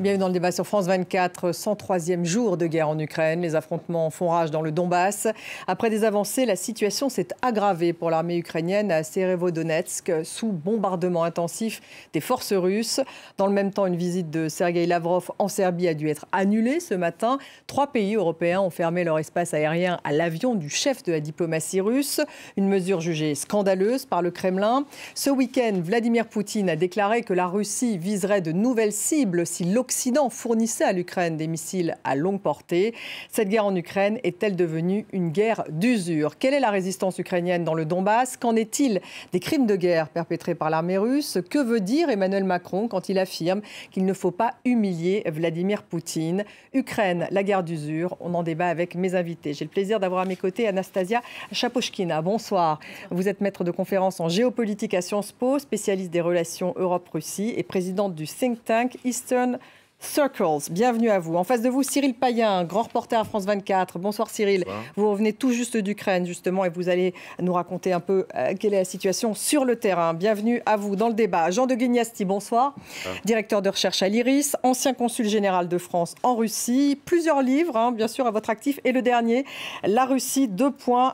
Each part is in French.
Bienvenue dans le débat sur France 24, 103e jour de guerre en Ukraine. Les affrontements font rage dans le Donbass. Après des avancées, la situation s'est aggravée pour l'armée ukrainienne à Severodonetsk, sous bombardement intensif des forces russes. Dans le même temps, une visite de Sergueï Lavrov en Serbie a dû être annulée ce matin. 3 pays européens ont fermé leur espace aérien à l'avion du chef de la diplomatie russe. Une mesure jugée scandaleuse par le Kremlin. Ce week-end, Vladimir Poutine a déclaré que la Russie viserait de nouvelles cibles si l'Occident fournissait à l'Ukraine des missiles à longue portée. Cette guerre en Ukraine est-elle devenue une guerre d'usure? Quelle est la résistance ukrainienne dans le Donbass? Qu'en est-il des crimes de guerre perpétrés par l'armée russe? Que veut dire Emmanuel Macron quand il affirme qu'il ne faut pas humilier Vladimir Poutine? Ukraine, la guerre d'usure, on en débat avec mes invités. J'ai le plaisir d'avoir à mes côtés Anastasia Chapochkina. Bonsoir. Vous êtes maître de conférence en géopolitique à Sciences Po, spécialiste des relations Europe-Russie et présidente du think tank Eastern Circles. Bienvenue à vous. En face de vous, Cyril Payen, grand reporter à France 24. Bonsoir Cyril. Bonsoir. Vous revenez tout juste d'Ukraine justement et vous allez nous raconter un peu quelle est la situation sur le terrain. Bienvenue à vous dans le débat. Jean de Guignasti, bonsoir. Directeur de recherche à l'IRIS, ancien consul général de France en Russie. Plusieurs livres, bien sûr, à votre actif. Et le dernier, La Russie,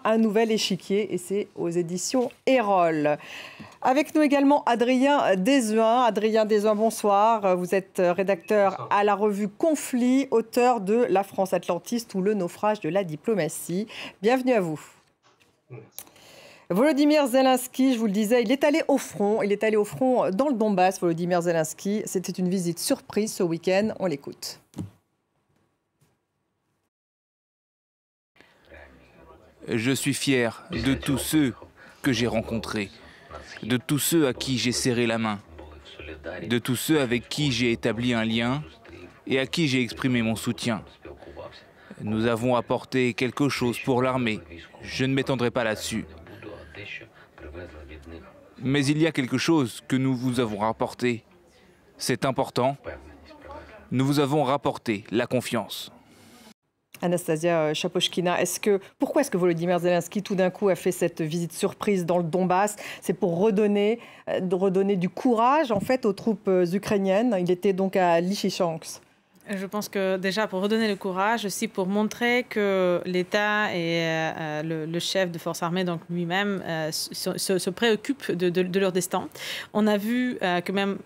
un nouvel échiquier. Et c'est aux éditions Erol. Avec nous également Adrien Dezuin. Adrien Dezuin, bonsoir. Vous êtes rédacteur à la revue Conflit, auteur de La France atlantiste ou le naufrage de la diplomatie. Bienvenue à vous. Volodymyr Zelensky, je vous le disais, il est allé au front. Il est allé au front dans le Donbass, Volodymyr Zelensky. C'était une visite surprise ce week-end. On l'écoute. Je suis fier de tous ceux que j'ai rencontrés, de tous ceux à qui j'ai serré la main, de tous ceux avec qui j'ai établi un lien et à qui j'ai exprimé mon soutien. Nous avons apporté quelque chose pour l'armée, je ne m'étendrai pas là-dessus. Mais il y a quelque chose que nous vous avons rapporté. C'est important. Nous vous avons rapporté la confiance. Anastasia Chapochkina, pourquoi est-ce que Volodymyr Zelensky tout d'un coup a fait cette visite surprise dans le Donbass? C'est pour redonner du courage en fait aux troupes ukrainiennes. Il était donc à Lysychansk. Je pense que déjà pour redonner le courage, aussi pour montrer que l'État et le chef de forces armées, donc lui-même, se préoccupent de leur destin. On a vu que même,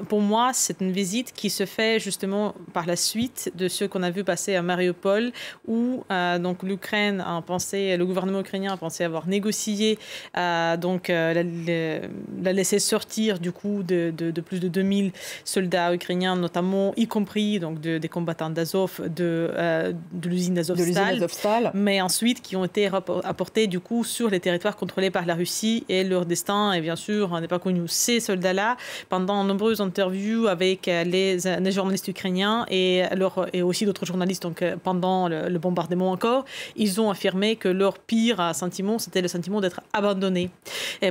pour moi, c'est une visite qui se fait justement par la suite de ce qu'on a vu passer à Mariupol, où donc l'Ukraine a pensé, le gouvernement ukrainien a pensé avoir négocié, donc la laisser sortir du coup de plus de 2000 soldats ukrainiens, notamment, y compris donc des combattants d'Azov, de l'usine d'Azovstal, mais ensuite qui ont été apportés du coup sur les territoires contrôlés par la Russie, et leur destin est bien sûr n'est pas connu. Ces soldats-là, pendant de nombreuses interviews avec les journalistes ukrainiens et aussi d'autres journalistes, donc pendant le bombardement encore, ils ont affirmé que leur pire sentiment, c'était le sentiment d'être abandonnés,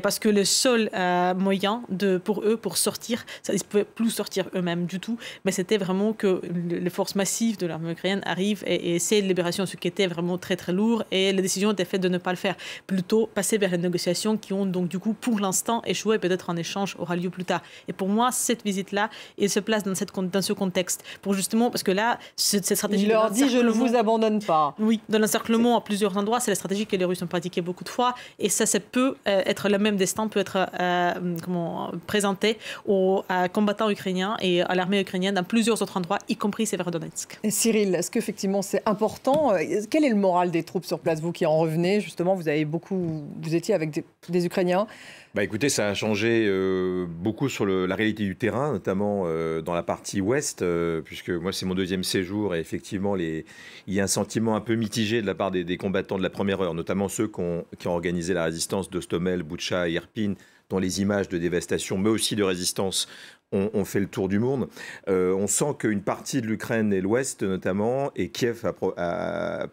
parce que le seul moyen pour eux pour sortir, ils ne pouvaient plus sortir eux-mêmes du tout, mais c'était vraiment que les forces massives de l'armée ukrainienne arrivent et essaient de libération, ce qui était vraiment très très lourd, et la décision était faite de ne pas le faire, plutôt passer vers les négociations qui ont donc du coup pour l'instant échoué, peut-être un échange aura lieu plus tard. Et pour moi, cette visite-là, elle se place dans ce contexte, pour justement, parce que là, cette stratégie... Il leur dit « je ne vous abandonne pas ». Oui, de l'encerclement à plusieurs endroits, c'est la stratégie que les Russes ont pratiquée beaucoup de fois, et ça peut être le même destin, peut être présenté aux combattants ukrainiens et à l'armée ukrainienne dans plusieurs autres endroits, y compris Severodonetsk. Cyril, est-ce qu'effectivement c'est important? Quel est le moral des troupes sur place? Vous qui en revenez, justement, vous étiez avec des Ukrainiens. Écoutez, ça a changé beaucoup sur la réalité du terrain, notamment dans la partie ouest, puisque moi c'est mon 2e séjour, et effectivement il y a un sentiment un peu mitigé de la part des combattants de la première heure, notamment ceux qui ont organisé la résistance d'Hostomel, Boutcha et Irpin, dont les images de dévastation, mais aussi de résistance, ont fait le tour du monde. On sent qu'une partie de l'Ukraine et l'Ouest notamment, et Kiev a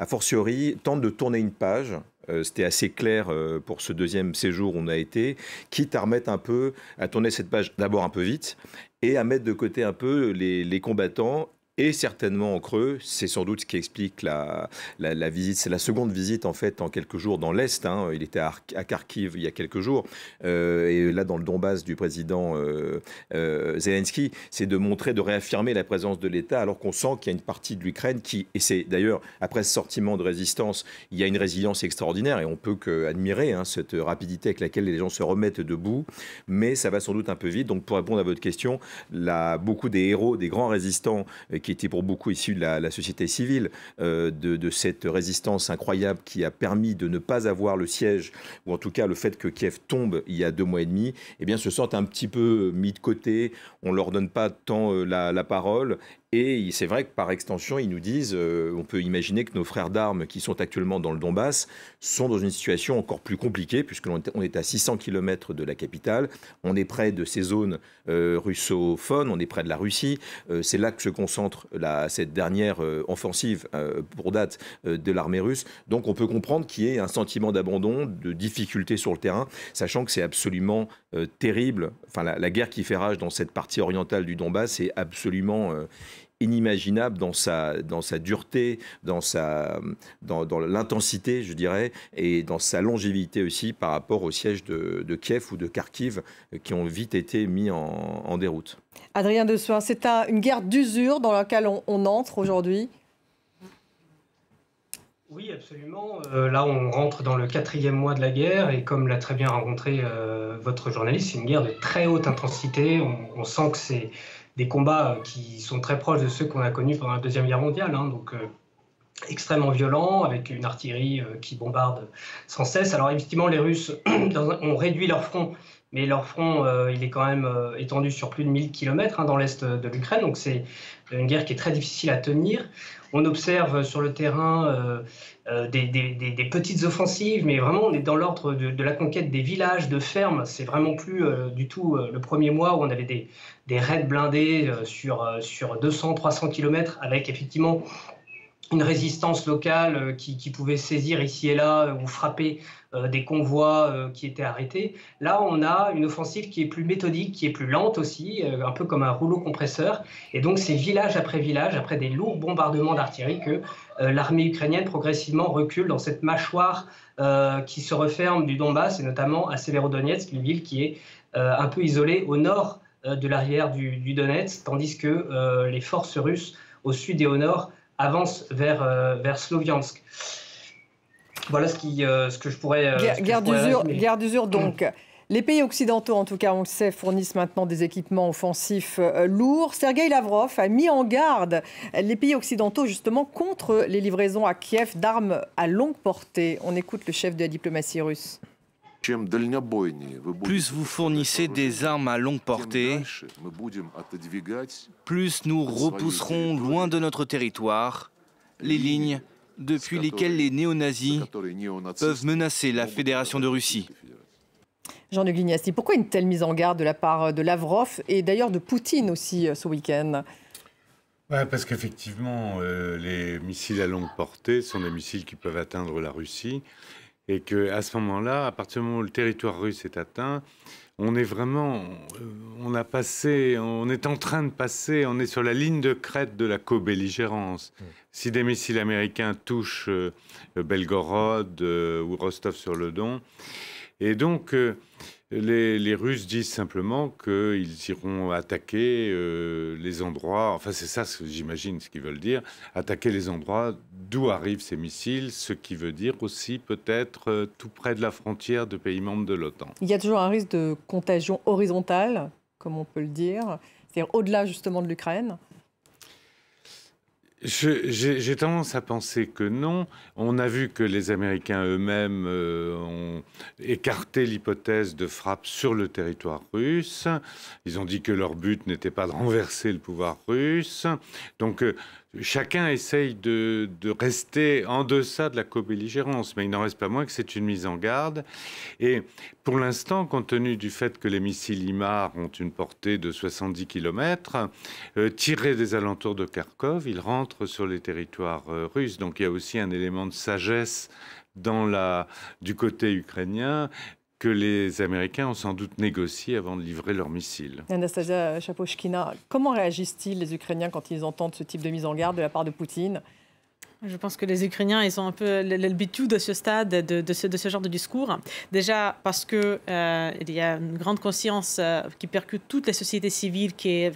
fortiori, tente de tourner une page. C'était assez clair pour ce 2e séjour où on a été, quitte à tourner cette page d'abord un peu vite, et à mettre de côté un peu les combattants et certainement en creux. C'est sans doute ce qui explique la visite. C'est la seconde visite en fait en quelques jours dans l'Est. Hein. Il était à Kharkiv il y a quelques jours. Et là dans le Donbass du président Zelensky, c'est de montrer, de réaffirmer la présence de l'État alors qu'on sent qu'il y a une partie de l'Ukraine qui, et c'est d'ailleurs après ce sentiment de résistance, il y a une résilience extraordinaire et on peut qu'admirer cette rapidité avec laquelle les gens se remettent debout. Mais ça va sans doute un peu vite. Donc pour répondre à votre question, beaucoup des héros, des grands résistants qui étaient pour beaucoup issus de la société civile, de cette résistance incroyable qui a permis de ne pas avoir le siège, ou en tout cas le fait que Kiev tombe il y a 2 mois et demi, eh bien, se sentent un petit peu mis de côté. On ne leur donne pas tant la parole. Et c'est vrai que par extension, ils nous disent, on peut imaginer que nos frères d'armes qui sont actuellement dans le Donbass sont dans une situation encore plus compliquée, puisqu'on est à 600 km de la capitale, on est près de ces zones russophones, on est près de la Russie. C'est là que se concentre cette dernière offensive pour date de l'armée russe. Donc on peut comprendre qu'il y ait un sentiment d'abandon, de difficulté sur le terrain, sachant que c'est absolument terrible. Enfin, la guerre qui fait rage dans cette partie orientale du Donbass est absolument inimaginable dans sa dureté, dans l'intensité, je dirais, et dans sa longévité aussi par rapport au siège de Kiev ou de Kharkiv qui ont vite été mis en déroute. Adrien Dessoin, c'est une guerre d'usure dans laquelle on entre aujourd'hui? Oui, absolument. Là, on rentre dans le 4e mois de la guerre et comme l'a très bien rencontré votre journaliste, c'est une guerre de très haute intensité. On sent que c'est des combats qui sont très proches de ceux qu'on a connus pendant la Deuxième Guerre mondiale, hein, donc extrêmement violents, avec une artillerie qui bombarde sans cesse. Alors effectivement, les Russes ont réduit leur front, mais leur front, il est quand même étendu sur plus de 1000 km dans l'est de l'Ukraine, donc c'est une guerre qui est très difficile à tenir. On observe sur le terrain des petites offensives, mais vraiment on est dans l'ordre de la conquête des villages, de fermes. C'est vraiment plus du tout le premier mois où on avait des raids blindés sur 200-300 km avec effectivement une résistance locale qui pouvait saisir ici et là ou frapper des convois qui étaient arrêtés. Là, on a une offensive qui est plus méthodique, qui est plus lente aussi, un peu comme un rouleau compresseur. Et donc, c'est village, après des lourds bombardements d'artillerie, que l'armée ukrainienne progressivement recule dans cette mâchoire qui se referme du Donbass, et notamment à Severodonetsk, une ville qui est un peu isolée au nord de la rivière du Donetsk, tandis que les forces russes au sud et au nord avancent vers Sloviansk. Voilà ce que je pourrais... Guerre d'usure donc. Les pays occidentaux, en tout cas, on le sait, fournissent maintenant des équipements offensifs lourds. Sergueï Lavrov a mis en garde les pays occidentaux justement contre les livraisons à Kiev d'armes à longue portée. On écoute le chef de la diplomatie russe. Plus vous fournissez des armes à longue portée, plus nous repousserons loin de notre territoire les lignes depuis lesquelles les néo-nazis peuvent menacer la Fédération de Russie. Jean-Luc Lignassi, pourquoi une telle mise en garde de la part de Lavrov et d'ailleurs de Poutine aussi ce week-end? Parce qu'effectivement, les missiles à longue portée sont des missiles qui peuvent atteindre la Russie et qu'à ce moment-là, à partir du moment où le territoire russe est atteint, on est vraiment, on est en train de passer, on est sur la ligne de crête de la co-belligérance. Si des missiles américains touchent Belgorod ou Rostov-sur-le-Don, et donc les Russes disent simplement qu'ils iront attaquer les endroits, enfin c'est ça j'imagine ce qu'ils veulent dire, attaquer les endroits d'où arrivent ces missiles, ce qui veut dire aussi peut-être tout près de la frontière de pays membres de l'OTAN. Il y a toujours un risque de contagion horizontale, comme on peut le dire, c'est-à-dire au-delà justement de l'Ukraine. J'ai tendance à penser que non. On a vu que les Américains eux-mêmes ont écarté l'hypothèse de frappe sur le territoire russe. Ils ont dit que leur but n'était pas de renverser le pouvoir russe. Donc chacun essaye de rester en deçà de la co-belligérance, mais il n'en reste pas moins que c'est une mise en garde. Et pour l'instant, compte tenu du fait que les missiles HIMARS ont une portée de 70 km, tirés des alentours de Kharkov, ils rentrent sur les territoires russes. Donc il y a aussi un élément de sagesse du côté ukrainien que les Américains ont sans doute négocié avant de livrer leurs missiles. Anastasia Chapochkina, comment réagissent-ils les Ukrainiens quand ils entendent ce type de mise en garde de la part de Poutine ? Je pense que les Ukrainiens, ils ont un peu l'habitude à ce stade de ce genre de discours. Déjà parce qu'il y a une grande conscience qui percute toute la société civile, qui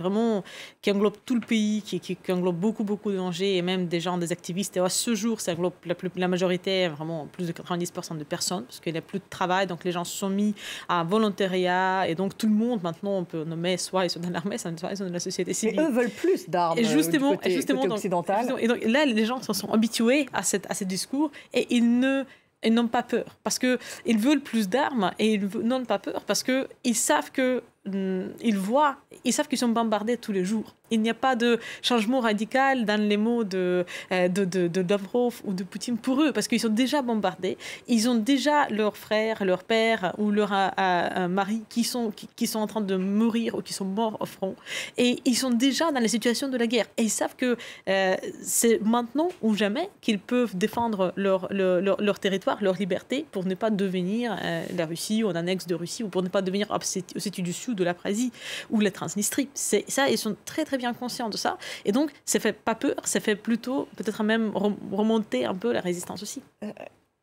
englobe tout le pays, qui englobe beaucoup de dangers, et même des gens, des activistes. Et à ce jour, ça englobe la majorité, vraiment plus de 90% de personnes, parce qu'il n'y a plus de travail, donc les gens se sont mis à volontariat, et donc tout le monde, maintenant, on peut nommer soit ils sont dans l'armée, soit ils sont dans la société civile. Mais eux veulent plus d'armes du côté occidental. Et donc là, les gens se sont habitués à ce discours et ils n'ont pas peur parce qu'ils veulent plus d'armes et ils n'ont pas peur parce qu'ils savent ils savent qu'ils sont bombardés tous les jours. Il n'y a pas de changement radical dans les mots de Lavrov ou de Poutine pour eux, parce qu'ils sont déjà bombardés. Ils ont déjà leurs frères, leurs pères ou leurs maris qui sont en train de mourir ou qui sont morts au front. Et ils sont déjà dans la situation de la guerre. Et ils savent que c'est maintenant ou jamais qu'ils peuvent défendre leur territoire, leur liberté, pour ne pas devenir la Russie ou un annexe de Russie, ou pour ne pas devenir Ossétie du Sud de l'Abkhazie ou la Transnistrie. C'est ça, ils sont très très bien conscients de ça. Et donc, ça fait pas peur, ça fait plutôt peut-être même remonter un peu la résistance aussi.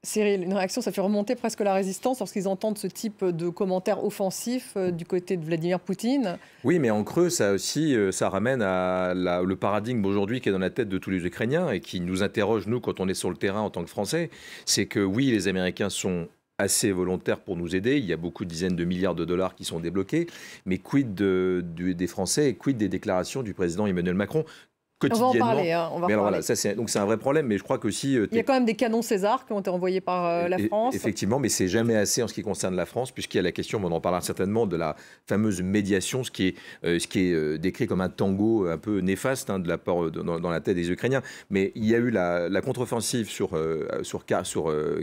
Cyril, une réaction, ça fait remonter presque la résistance lorsqu'ils entendent ce type de commentaires offensifs du côté de Vladimir Poutine. Oui, mais en creux, ça aussi, ça ramène à le paradigme aujourd'hui qui est dans la tête de tous les Ukrainiens et qui nous interroge, nous, quand on est sur le terrain en tant que Français. C'est que oui, les Américains sont assez volontaires pour nous aider. Il y a beaucoup de dizaines de milliards de dollars qui sont débloqués. Mais quid des Français et quid des déclarations du président Emmanuel Macron ? On va en parler. Mais alors voilà, donc c'est un vrai problème, mais je crois qu'aussi... Il y a quand même des canons César qui ont été envoyés par la France. Effectivement, mais c'est jamais assez en ce qui concerne la France, puisqu'il y a la question, on en parlera certainement, de la fameuse médiation, ce qui est décrit comme un tango un peu néfaste de la part dans la tête des Ukrainiens. Mais il y a eu la contre-offensive sur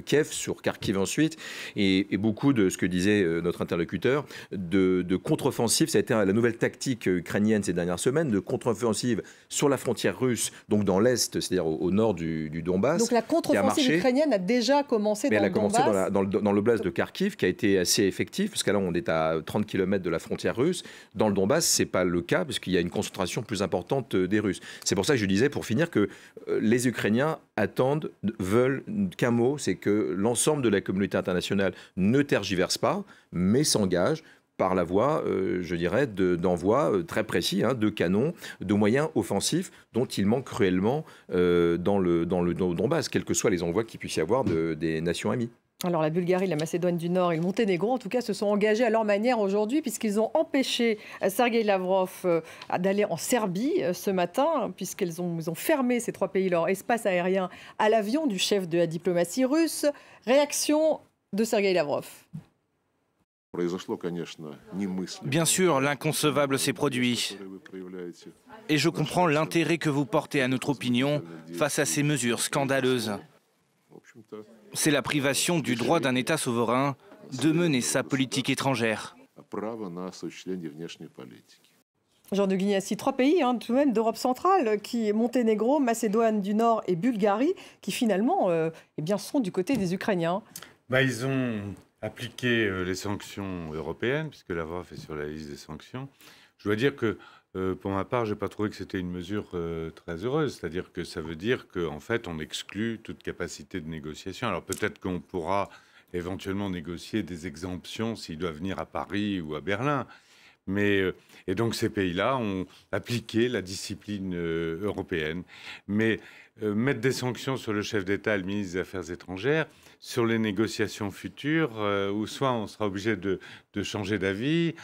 Kiev, sur Kharkiv ensuite, et beaucoup de ce que disait notre interlocuteur, de contre-offensive, ça a été la nouvelle tactique ukrainienne ces dernières semaines, de contre-offensive sur la frontière russe, donc dans l'Est, c'est-à-dire au nord du Donbass. Donc la contre-offensive ukrainienne a déjà commencé dans le Donbass. Elle a commencé dans l'oblast de Kharkiv, qui a été assez effectif, parce que là, on est à 30 km de la frontière russe. Dans le Donbass, ce n'est pas le cas, parce qu'il y a une concentration plus importante des Russes. C'est pour ça que je disais, pour finir, que les Ukrainiens veulent qu'un mot, c'est que l'ensemble de la communauté internationale ne tergiverse pas, mais s'engage par la voie, je dirais, d'envoi très précis, de canons, de moyens offensifs dont il manque cruellement dans le Donbass, quels que soient les envois qu'il puisse y avoir des nations amies. Alors la Bulgarie, la Macédoine du Nord et le Monténégro, en tout cas, se sont engagés à leur manière aujourd'hui, puisqu'ils ont empêché Sergueï Lavrov d'aller en Serbie ce matin, puisqu'ils ont fermé ces trois pays leur espace aérien à l'avion du chef de la diplomatie russe. Réaction de Sergueï Lavrov. Bien sûr, l'inconcevable s'est produit. Et je comprends l'intérêt que vous portez à notre opinion face à ces mesures scandaleuses. C'est la privation du droit d'un État souverain de mener sa politique étrangère. Jean de Guignassi, trois pays tout de même d'Europe centrale, Monténégro, Macédoine du Nord et Bulgarie, qui finalement sont du côté des Ukrainiens. Ils ont appliquer les sanctions européennes, puisque Lavrov est sur la liste des sanctions. Je dois dire que, pour ma part, je n'ai pas trouvé que c'était une mesure très heureuse. C'est-à-dire que ça veut dire qu'en fait, on exclut toute capacité de négociation. Alors peut-être qu'on pourra éventuellement négocier des exemptions s'ils doivent venir à Paris ou à Berlin. Et donc ces pays-là ont appliqué la discipline européenne. Mais mettre des sanctions sur le chef d'État et le ministre des Affaires étrangères, sur les négociations futures, où soit on sera obligé de changer d'avis,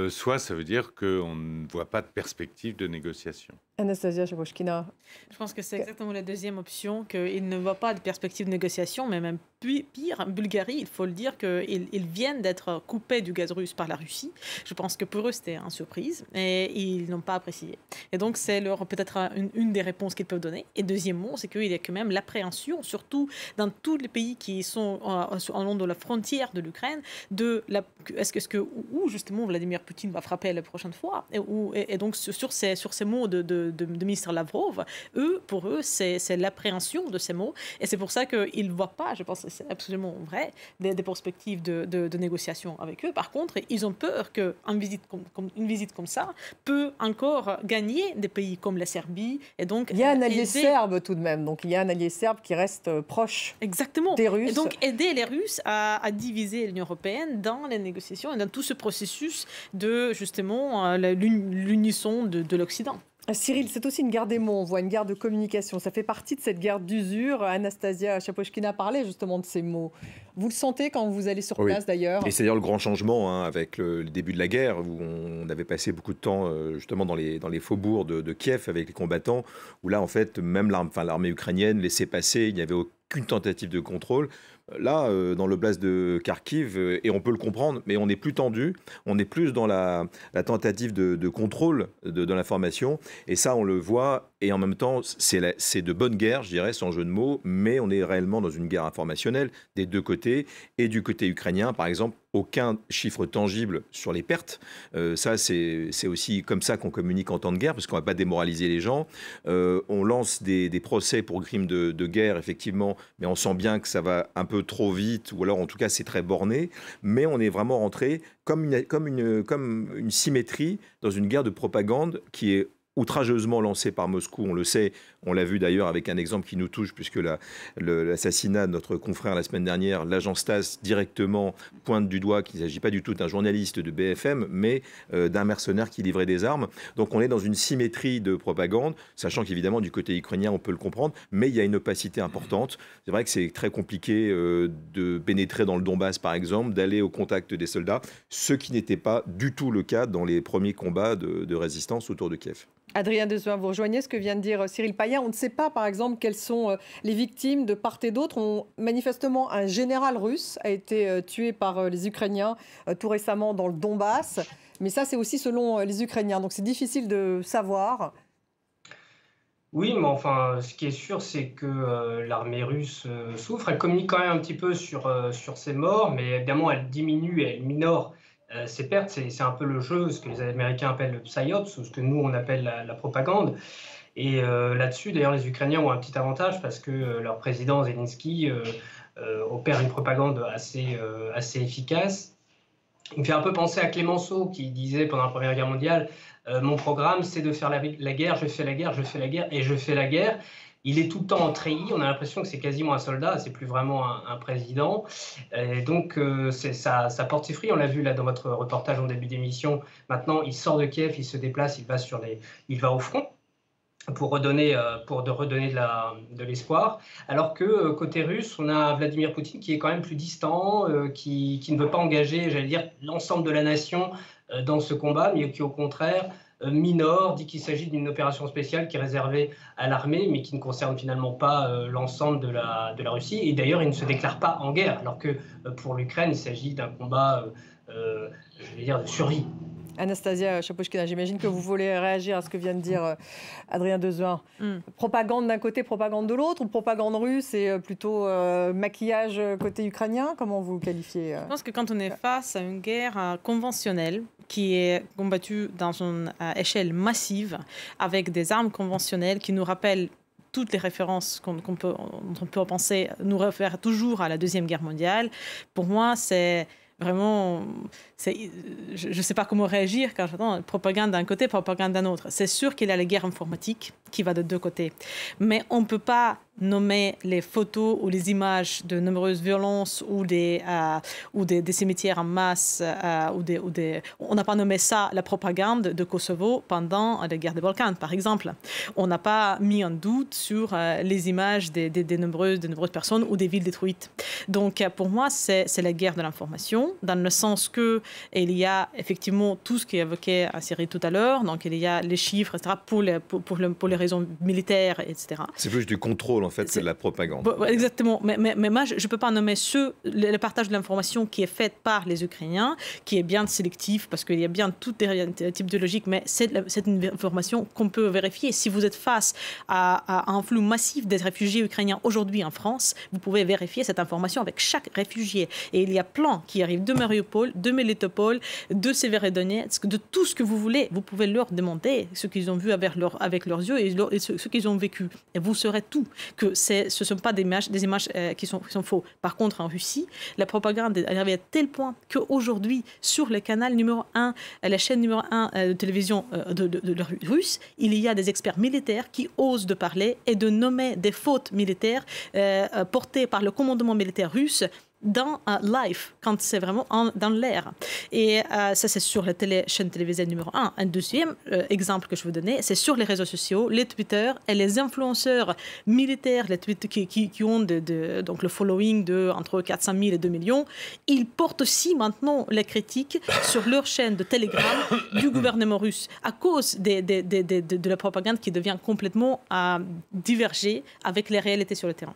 soit ça veut dire qu'on ne voit pas de perspective de négociation. Anastasia Chapochkina. Je pense que c'est exactement la deuxième option, qu'il ne voit pas de perspective de négociation, mais même pire, en Bulgarie, il faut le dire qu'ils viennent d'être coupés du gaz russe par la Russie. Je pense que pour eux, c'était une surprise et ils n'ont pas apprécié. Et donc, c'est peut-être une des réponses qu'ils peuvent donner. Et deuxièmement, mots, c'est qu'il y a quand même l'appréhension, surtout dans tous les pays qui sont en long de la frontière de l'Ukraine, où justement Vladimir Poutine va frapper la prochaine fois. Et donc sur ces mots de ministre Lavrov, pour eux, c'est l'appréhension de ces mots. Et c'est pour ça qu'ils ne voient pas, je pense que c'est absolument vrai, des perspectives de négociation avec eux. Par contre, ils ont peur qu'une visite comme ça peut encore gagner des pays comme la Serbie. Et donc, il y a un allié serbe tout de même. Donc il y a un allié serbe qui reste proche des Russes. Et donc aider les Russes à diviser l'Union européenne dans les négociations et dans tout ce processus de justement l'unisson de l'Occident. Cyril, c'est aussi une guerre des mots, on voit une guerre de communication. Ça fait partie de cette guerre d'usure. Anastasia Chapochkina parlait justement de ces mots. Vous le sentez quand vous allez sur place d'ailleurs? Et c'est d'ailleurs le grand changement avec le début de la guerre, où on avait passé beaucoup de temps justement dans les faubourgs de Kiev avec les combattants, où là en fait même l'armée ukrainienne laissait passer, il n'y avait aucune tentative de contrôle. Là, dans l'oblast de Kharkiv, et on peut le comprendre, mais on est plus tendu, on est plus dans la tentative de contrôle de l'information, et ça on le voit, et en même temps c'est de bonne guerre, je dirais, sans jeu de mots, mais on est réellement dans une guerre informationnelle des deux côtés, et du côté ukrainien, par exemple, aucun chiffre tangible sur les pertes. Ça, c'est aussi comme ça qu'on communique en temps de guerre, parce qu'on ne va pas démoraliser les gens. On lance des procès pour crimes de guerre, effectivement, mais on sent bien que ça va un peu trop vite, ou alors en tout cas c'est très borné. Mais on est vraiment rentré comme une symétrie dans une guerre de propagande qui est outrageusement lancée par Moscou, on le sait, on l'a vu d'ailleurs avec un exemple qui nous touche, puisque l'assassinat de notre confrère la semaine dernière, l'agence TASS directement pointe du doigt qu'il ne s'agit pas du tout d'un journaliste de BFM, mais d'un mercenaire qui livrait des armes. Donc on est dans une symétrie de propagande, sachant qu'évidemment du côté ukrainien on peut le comprendre, mais il y a une opacité importante. C'est vrai que c'est très compliqué de pénétrer dans le Donbass par exemple, d'aller au contact des soldats, ce qui n'était pas du tout le cas dans les premiers combats de résistance autour de Kiev. Adrien Dezuin, vous rejoignez ce que vient de dire Cyril Payen. On ne sait pas, par exemple, quelles sont les victimes de part et d'autre. Manifestement, un général russe a été tué par les Ukrainiens tout récemment dans le Donbass. Mais ça, c'est aussi selon les Ukrainiens. Donc, c'est difficile de savoir. Oui, mais enfin, ce qui est sûr, c'est que l'armée russe souffre. Elle communique quand même un petit peu sur ses morts, mais évidemment, elle diminue, elle minore ces pertes. C'est un peu le jeu, ce que les Américains appellent le psyops, ou ce que nous, on appelle la propagande. Et là-dessus, d'ailleurs, les Ukrainiens ont un petit avantage parce que leur président Zelensky opère une propagande assez efficace. Il me fait un peu penser à Clémenceau qui disait pendant la Première Guerre mondiale mon programme, c'est de faire la guerre, je fais la guerre, je fais la guerre et je fais la guerre. Il est tout le temps en treillis, on a l'impression que c'est quasiment un soldat, c'est plus vraiment un président. Et donc ça porte ses fruits, on l'a vu là dans votre reportage en début d'émission. Maintenant, il sort de Kiev, il se déplace, il va au front pour redonner de l'espoir. Alors que côté russe, on a Vladimir Poutine qui est quand même plus distant, qui ne veut pas engager, j'allais dire, l'ensemble de la nation dans ce combat, mais qui au contraire minore, dit qu'il s'agit d'une opération spéciale qui est réservée à l'armée, mais qui ne concerne finalement pas l'ensemble de la Russie. Et d'ailleurs, il ne se déclare pas en guerre, alors que pour l'Ukraine, il s'agit d'un combat, je vais dire, de survie. Anastasia Chapochkina, j'imagine que vous voulez réagir à ce que vient de dire Adrien Dezuin. Propagande d'un côté, propagande de l'autre, ou propagande russe et plutôt maquillage côté ukrainien? Comment vous qualifiez Je pense que quand on est face à une guerre conventionnelle qui est combattue dans une échelle massive, avec des armes conventionnelles qui nous rappellent toutes les références dont on peut penser, nous réfèrent toujours à la Deuxième Guerre mondiale, pour moi, c'est vraiment, je ne sais pas comment réagir quand j'entends propagande d'un côté, propagande d'un autre. C'est sûr qu'il y a la guerre informatique qui va de deux côtés. Mais on ne peut pas nommer les photos ou les images de nombreuses violences ou des cimetières en masse. On n'a pas nommé ça la propagande de Kosovo pendant la guerre des Balkans, par exemple. On n'a pas mis en doute sur les images de nombreuses personnes ou des villes détruites. Donc, pour moi, c'est la guerre de l'information, dans le sens qu'il y a effectivement tout ce qui est évoqué à Cyril tout à l'heure. Donc, il y a les chiffres, etc., pour les raisons militaires, etc. C'est plus du contrôle, contrôle en fait que de la propagande. Exactement, mais moi je ne peux pas nommer le partage de l'information qui est fait par les Ukrainiens, qui est bien sélectif parce qu'il y a bien tous les types de logique, mais c'est une information qu'on peut vérifier. Si vous êtes face à un flux massif des réfugiés ukrainiens aujourd'hui en France, vous pouvez vérifier cette information avec chaque réfugié. Et il y a plein qui arrivent de Mariupol, de Melitopol, de Severodonetsk, de tout ce que vous voulez. Vous pouvez leur demander ce qu'ils ont vu avec leurs yeux et ce qu'ils ont vécu. Et vous saurez tout, que ce ne sont pas des images qui sont fausses. Par contre, en Russie, la propagande est arrivée à tel point qu'aujourd'hui, sur le canal numéro 1, la chaîne numéro 1 de télévision de russe, il y a des experts militaires qui osent de parler et de nommer des fautes militaires portées par le commandement militaire russe dans live, quand c'est vraiment dans l'air. Et ça, c'est sur la chaîne télévisée numéro 1. Un deuxième exemple que je veux donner, c'est sur les réseaux sociaux, les Twitter et les influenceurs militaires, les qui ont donc le following de entre 400 000 et 2 millions. Ils portent aussi maintenant les critiques sur leur chaîne de Telegram du gouvernement russe à cause de la propagande qui devient complètement divergée avec les réalités sur le terrain.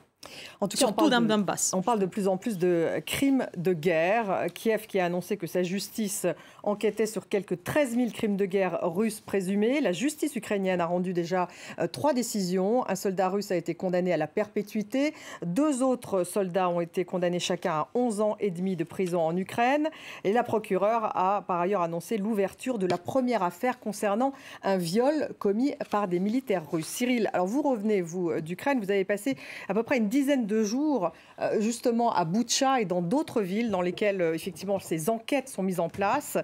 En tout cas, on parle de plus en plus de crimes de guerre. Kiev qui a annoncé que sa justice enquêtait sur quelques 13 000 crimes de guerre russes présumés. La justice ukrainienne a rendu déjà 3 décisions. Un soldat russe a été condamné à la perpétuité. 2 autres soldats ont été condamnés chacun à 11 ans et demi de prison en Ukraine. Et la procureure a par ailleurs annoncé l'ouverture de la première affaire concernant un viol commis par des militaires russes. Cyril, alors vous revenez, vous, d'Ukraine. Vous avez passé à peu près une dizaine de jours justement à Boutcha et dans d'autres villes dans lesquelles effectivement ces enquêtes sont mises en place.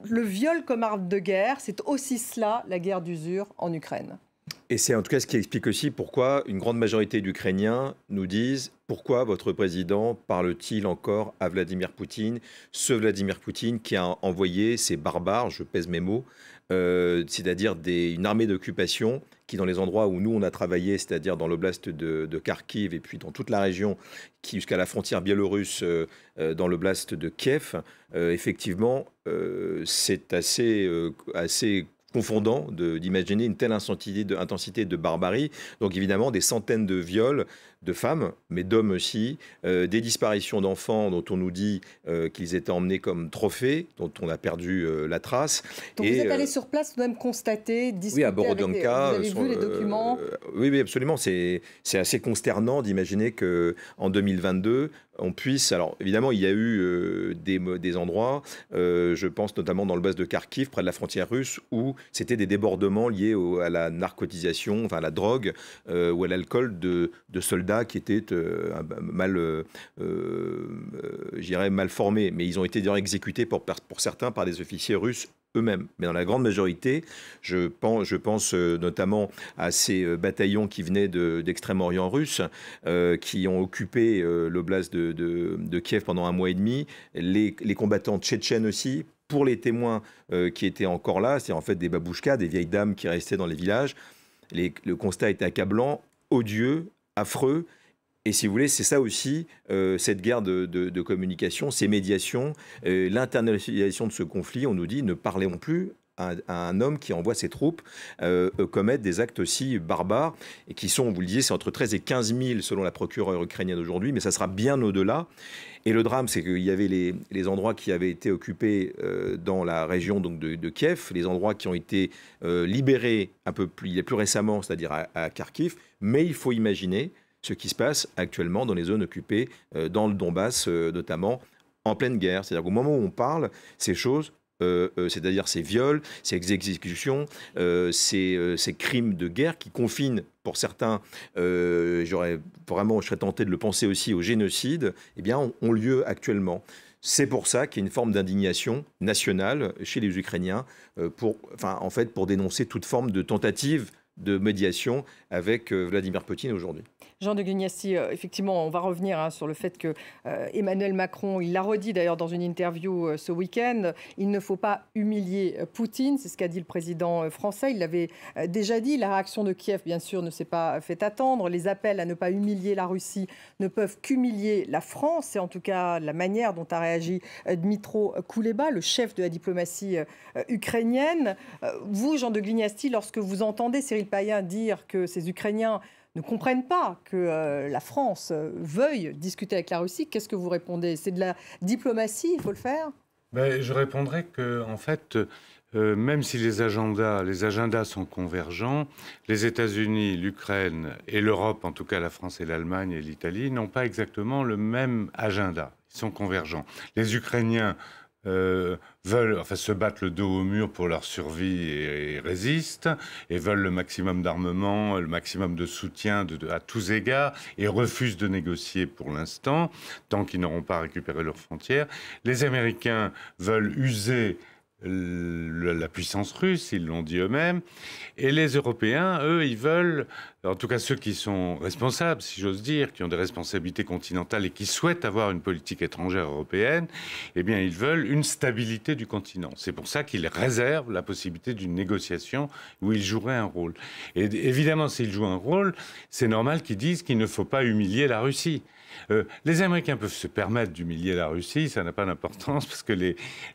Le viol comme arme de guerre, c'est aussi cela, la guerre d'usure en Ukraine. Et c'est en tout cas ce qui explique aussi pourquoi une grande majorité d'Ukrainiens nous disent pourquoi votre président parle-t-il encore à Vladimir Poutine, ce Vladimir Poutine qui a envoyé ces barbares, je pèse mes mots, c'est-à-dire une armée d'occupation qui, dans les endroits où nous on a travaillé, c'est-à-dire dans l'oblast de Kharkiv et puis dans toute la région qui jusqu'à la frontière biélorusse, dans l'oblast de Kiev, effectivement, c'est assez confondant d'imaginer une telle intensité de barbarie. Donc évidemment, des centaines de viols de femmes, mais d'hommes aussi, des disparitions d'enfants dont on nous dit qu'ils étaient emmenés comme trophées, dont on a perdu la trace. Donc vous êtes allé sur place, tout de même constater, discuter. Oui, à Borodyanka. Vous avez vu les documents. Oui, absolument. C'est assez consternant d'imaginer qu'en 2022, on puisse... Alors, évidemment, il y a eu des endroits, je pense notamment dans le bas de Kharkiv, près de la frontière russe, où c'était des débordements liés à la narcotisation, enfin à la drogue ou à l'alcool de soldats qui étaient mal formés. Mais ils ont été d'ailleurs exécutés pour certains par des officiers russes eux-mêmes. Mais dans la grande majorité, je pense notamment à ces bataillons qui venaient d'Extrême-Orient russe, qui ont occupé l'oblast de Kiev pendant 1 mois et demi, les combattants tchétchènes aussi, pour les témoins qui étaient encore là, c'est en fait des babouchkas, des vieilles dames qui restaient dans les villages. Le constat était accablant, odieux, affreux. Et si vous voulez, c'est ça aussi, cette guerre de communication, ces médiations, l'internalisation de ce conflit. On nous dit, ne parlons plus à un homme qui envoie ses troupes commettre des actes aussi barbares, et qui sont, vous le disiez, c'est entre 13 et 15 000 selon la procureure ukrainienne aujourd'hui, mais ça sera bien au-delà. Et le drame, c'est qu'il y avait les endroits qui avaient été occupés dans la région donc de Kiev, les endroits qui ont été libérés il y a plus récemment, c'est-à-dire à Kharkiv, mais il faut imaginer ce qui se passe actuellement dans les zones occupées, dans le Donbass notamment, en pleine guerre. C'est-à-dire qu'au moment où on parle, ces choses, c'est-à-dire ces viols, ces exécutions, ces crimes de guerre qui confinent pour certains, je serais tenté de le penser aussi au génocide, eh bien, ont lieu actuellement. C'est pour ça qu'il y a une forme d'indignation nationale chez les Ukrainiens pour dénoncer toute forme de tentative de médiation avec Vladimir Poutine aujourd'hui. Jean de Guignacy, effectivement, on va revenir sur le fait que Emmanuel Macron, il l'a redit d'ailleurs dans une interview ce week-end, il ne faut pas humilier Poutine, c'est ce qu'a dit le président français, il l'avait déjà dit. La réaction de Kiev, bien sûr, ne s'est pas fait attendre. Les appels à ne pas humilier la Russie ne peuvent qu'humilier la France. C'est en tout cas la manière dont a réagi Dmytro Kuleba, le chef de la diplomatie ukrainienne. Vous, Jean de Guignacy, lorsque vous entendez Cyril Payen dire que ces Ukrainiens ne comprennent pas que la France veuille discuter avec la Russie. Qu'est-ce que vous répondez? C'est de la diplomatie, il faut le faire? Ben, je répondrais que, en fait, même si les agendas sont convergents, les États-Unis, l'Ukraine et l'Europe, en tout cas la France et l'Allemagne et l'Italie, n'ont pas exactement le même agenda. Ils sont convergents. Les Ukrainiens veulent se battre le dos au mur pour leur survie et résistent, et veulent le maximum d'armement, le maximum de soutien à tous égards, et refusent de négocier pour l'instant, tant qu'ils n'auront pas récupéré leurs frontières. Les Américains veulent user la puissance russe, ils l'ont dit eux-mêmes, et les Européens, eux, ils veulent, en tout cas ceux qui sont responsables, si j'ose dire, qui ont des responsabilités continentales et qui souhaitent avoir une politique étrangère européenne, eh bien, ils veulent une stabilité du continent. C'est pour ça qu'ils réservent la possibilité d'une négociation où ils joueraient un rôle. Et évidemment, s'ils jouent un rôle, c'est normal qu'ils disent qu'il ne faut pas humilier la Russie. Les Américains peuvent se permettre d'humilier la Russie, ça n'a pas d'importance parce que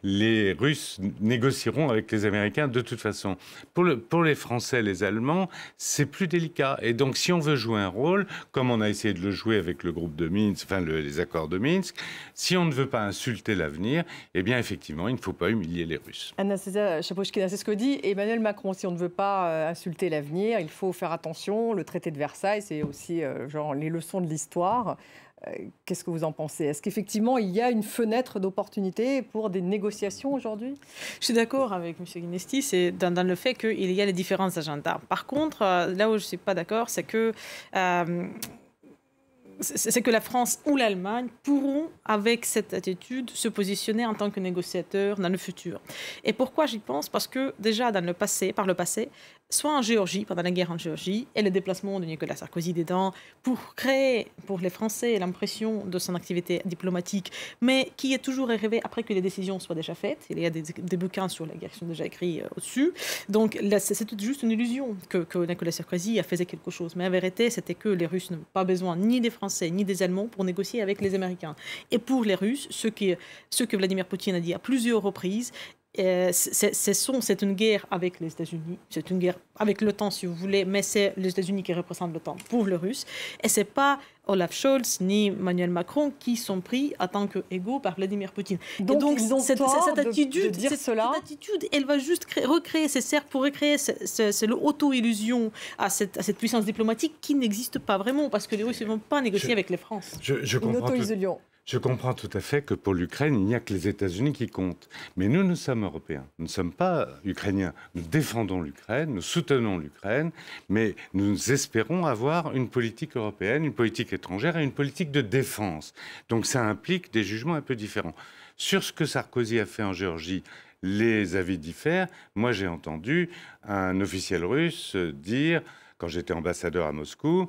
les Russes négocieront avec les Américains de toute façon. Pour les Français, les Allemands, c'est plus délicat. Et donc, si on veut jouer un rôle, comme on a essayé de le jouer avec le groupe de Minsk, les accords de Minsk, si on ne veut pas insulter l'avenir, eh bien, effectivement, il ne faut pas humilier les Russes. Anastasia Chapochkina, c'est ce que dit Emmanuel Macron. Si on ne veut pas insulter l'avenir, il faut faire attention. Le traité de Versailles, c'est aussi les leçons de l'histoire. Qu'est-ce que vous en pensez? Est-ce qu'effectivement, il y a une fenêtre d'opportunité pour des négociations aujourd'hui? Je suis d'accord avec M. Guinesti, c'est dans le fait qu'il y a les différents agendas. Par contre, là où je ne suis pas d'accord, c'est que la France ou l'Allemagne pourront, avec cette attitude, se positionner en tant que négociateurs dans le futur. Et pourquoi j'y pense? Parce que déjà, par le passé, soit en Géorgie, pendant la guerre en Géorgie, et le déplacement de Nicolas Sarkozy dedans, pour créer pour les Français l'impression de son activité diplomatique, mais qui est toujours arrivé après que les décisions soient déjà faites. Il y a des bouquins sur la guerre qui sont déjà écrits au-dessus. Donc là, c'est juste une illusion que Nicolas Sarkozy a fait quelque chose. Mais en vérité, c'était que les Russes n'ont pas besoin ni des Français ni des Allemands pour négocier avec les Américains. Et pour les Russes, ce que Vladimir Poutine a dit à plusieurs reprises, c'est une guerre avec les États-Unis, c'est une guerre avec l'OTAN si vous voulez, mais c'est les États-Unis qui représentent l'OTAN pour les Russes. Et ce n'est pas Olaf Scholz ni Emmanuel Macron qui sont pris en tant qu'égaux par Vladimir Poutine. Donc cette attitude, de dire cela. Cette attitude, elle va juste recréer, c'est certes pour recréer l'auto-illusion à cette puissance diplomatique qui n'existe pas vraiment, parce que les Russes ne vont pas négocier avec les France. Je comprends tout à fait que pour l'Ukraine, il n'y a que les États-Unis qui comptent. Mais nous sommes Européens. Nous ne sommes pas Ukrainiens. Nous défendons l'Ukraine, nous soutenons l'Ukraine, mais nous espérons avoir une politique européenne, une politique étrangère et une politique de défense. Donc ça implique des jugements un peu différents. Sur ce que Sarkozy a fait en Géorgie, les avis diffèrent. Moi, j'ai entendu un officiel russe dire, quand j'étais ambassadeur à Moscou,